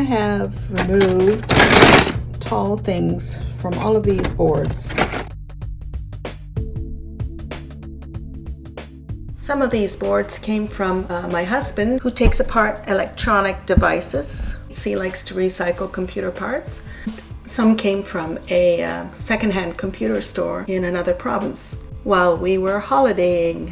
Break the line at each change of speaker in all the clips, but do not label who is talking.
I have removed tall things from all of these boards. Some of these boards came from my husband, who takes apart electronic devices. He likes to recycle computer parts. Some came from a secondhand computer store in another province while we were holidaying.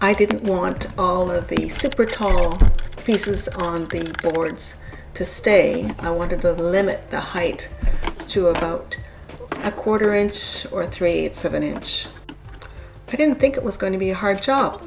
I didn't want all of the super tall pieces on the boards to stay. I wanted to limit the height to about 1/4 inch or 3/8 of an inch. I didn't think it was going to be a hard job.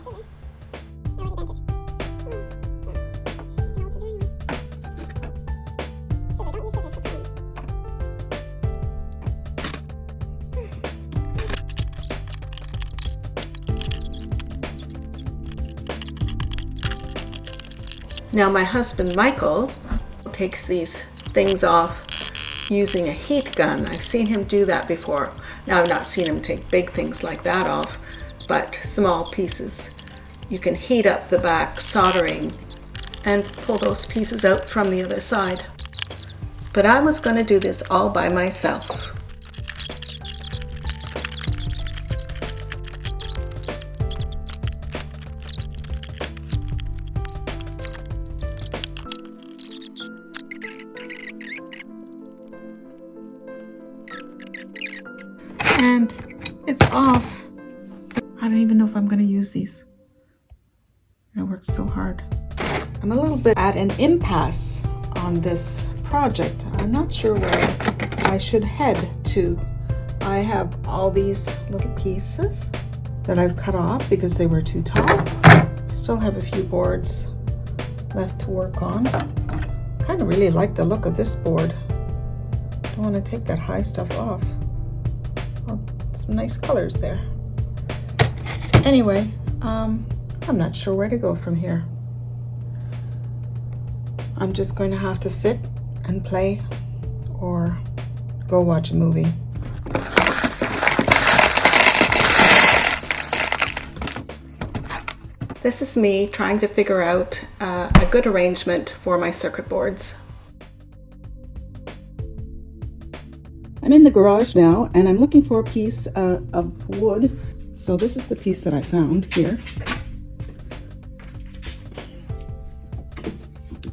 Now my husband Michael takes these things off using a heat gun. I've seen him do that before. Now I've not seen him take big things like that off, but small pieces. You can heat up the back soldering and pull those pieces out from the other side. But I was going to do this all by myself. And it's off. I don't even know if I'm going to use these. I worked so hard. I'm a little bit at an impasse on this project. I'm not sure where I should head to. I have all these little pieces that I've cut off because they were too tall. Still have a few boards left to work on. Kind of really like the look of this board. Don't want to take that high stuff off. Well, some nice colors there. Anyway, I'm not sure where to go from here. I'm just going to have to sit and play or go watch a movie. This is me trying to figure out a good arrangement for my circuit boards. I'm in the garage now and I'm looking for a piece of wood. So this is the piece that I found here.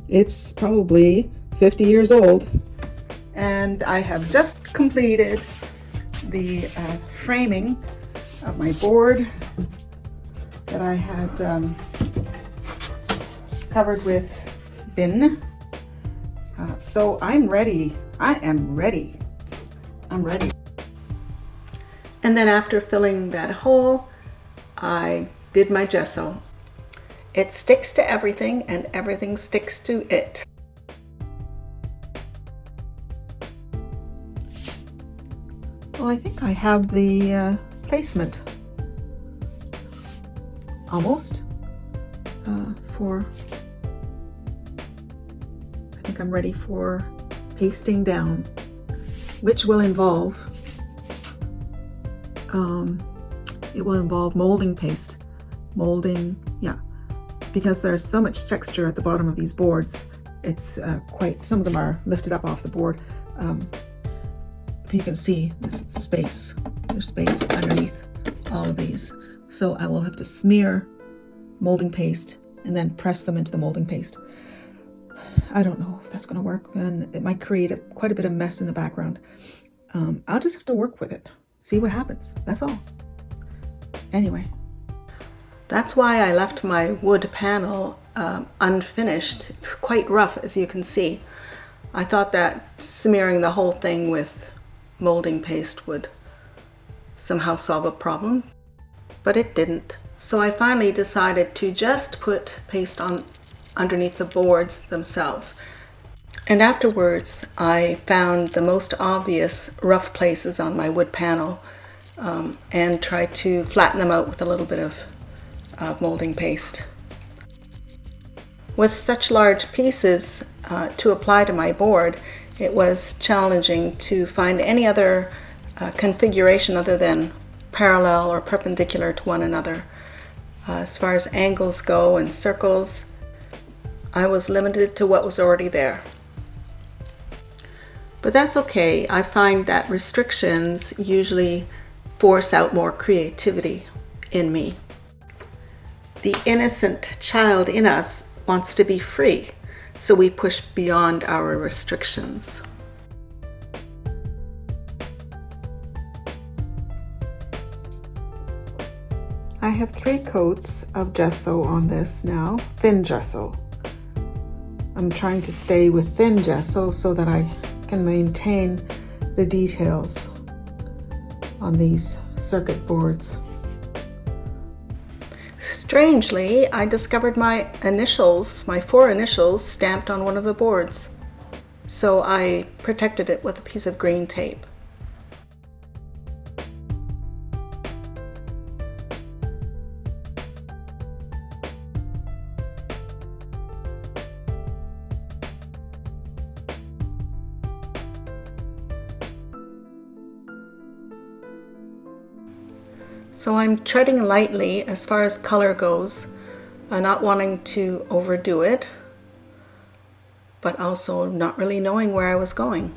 It's probably 50 years old. And I have just completed the framing of my board that I had covered with bin. So I'm ready. I am ready. I'm ready. And then after filling that hole, I did my gesso. It sticks to everything and everything sticks to it. Well, I think I have the placement almost I think I'm ready for pasting down, which will involve molding paste. Molding, yeah, because there's so much texture at the bottom of these boards. It's some of them are lifted up off the board. If you can see this space, there's space underneath all of these. So I will have to smear molding paste and then press them into the molding paste. I don't know if that's going to work, and it might create quite a bit of mess in the background. I'll just have to work with it, see what happens. That's all. Anyway, that's why I left my wood panel unfinished. It's quite rough, as you can see. I thought that smearing the whole thing with molding paste would somehow solve a problem, but it didn't. So I finally decided to just put paste on underneath the boards themselves. And afterwards, I found the most obvious rough places on my wood panel and tried to flatten them out with a little bit of molding paste. With such large pieces to apply to my board, it was challenging to find any other configuration other than
parallel or perpendicular to one another. As far as angles go and circles, I was limited to what was already there. But that's okay. I find that restrictions usually force out more creativity in me. The innocent child in us wants to be free, so we push beyond our restrictions.
I have 3 coats of gesso on this now, thin gesso. I'm trying to stay with thin gesso so that I can maintain the details on these circuit boards.
Strangely, I discovered my initials, my 4 initials, stamped on one of the boards. So I protected it with a piece of green tape. So I'm treading lightly as far as color goes, not wanting to overdo it, but also not really knowing where I was going.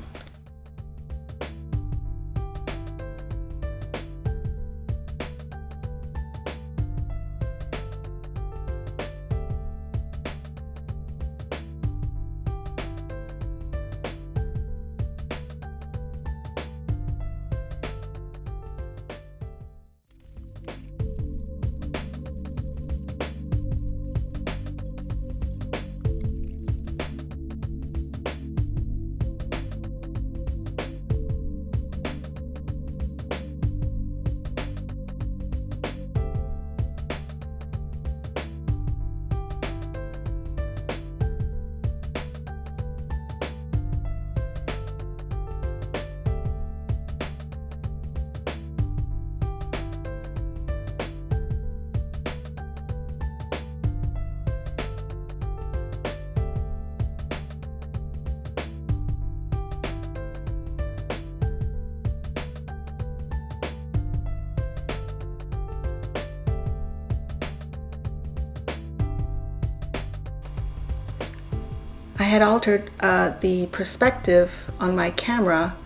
I had altered the perspective on my camera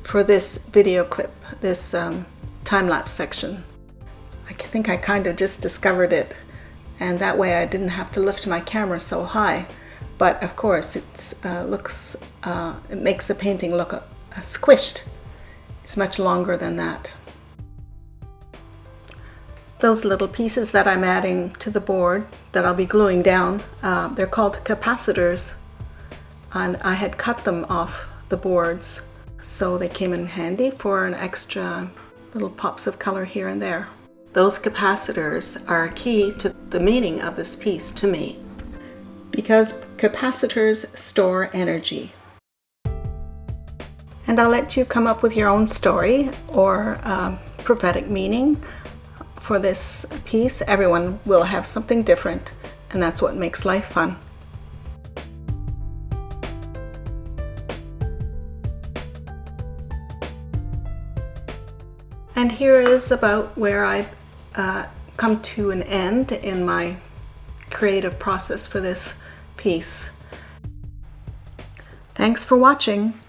for this video clip, this time-lapse section. I think I kind of just discovered it, and that way I didn't have to lift my camera so high. But of course, it makes the painting look squished. It's much longer than that. Those little pieces that I'm adding to the board that I'll be gluing down, they're called capacitors, and I had cut them off the boards, so they came in handy for an extra little pops of color here and there. Those capacitors are key to the meaning of this piece to me, because capacitors store energy. And I'll let you come up with your own story or prophetic meaning for this piece. Everyone will have something different, and that's what makes life fun. And here is about where I've come to an end in my creative process for this piece. Thanks for watching.